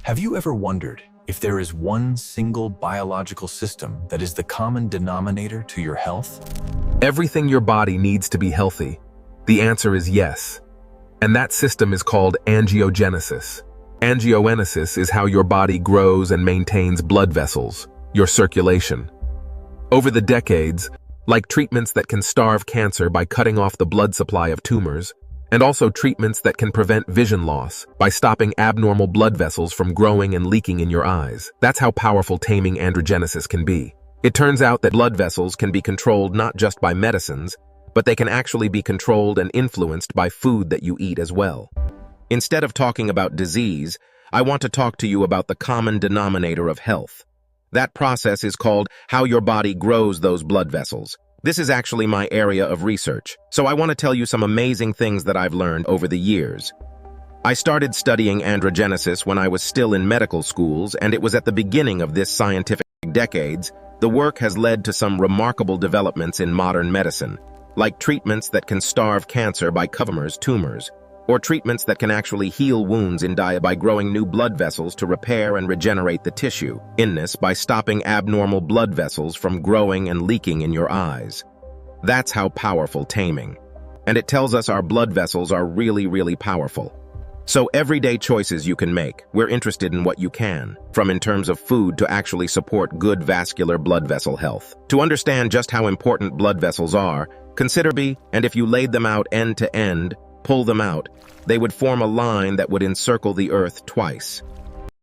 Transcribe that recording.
Have you ever wondered if there is one single biological system that is the common denominator to your health? Everything your body needs to be healthy. The answer is yes. And that system is called angiogenesis. Angiogenesis is how your body grows and maintains blood vessels, your circulation. Over the decades, like treatments that can starve cancer by cutting off the blood supply of tumors, and also treatments that can prevent vision loss by stopping abnormal blood vessels from growing and leaking in your eyes. That's how powerful taming androgenesis can be. It turns out that blood vessels can be controlled not just by medicines, but they can actually be controlled and influenced by food that you eat as well. Instead of talking about disease, I want to talk to you about the common denominator of health. That process is called how your body grows those blood vessels. This is actually my area of research, so I want to tell you some amazing things that I've learned over the years. I started studying androgenesis when I was still in medical schools, and it was at the beginning of this scientific decades. The work has led to some remarkable developments in modern medicine, like treatments that can starve cancer by covering tumors, or treatments that can actually heal wounds in diet by growing new blood vessels to repair and regenerate the tissue, by stopping abnormal blood vessels from growing and leaking in your eyes. That's how powerful taming. And it tells us our blood vessels are really, really powerful. So everyday choices you can make, we're interested in what you can, from in terms of food to actually support good vascular blood vessel health. To understand just how important blood vessels are, consider and if you laid them out end to end, pull them out, they would form a line that would encircle the earth twice.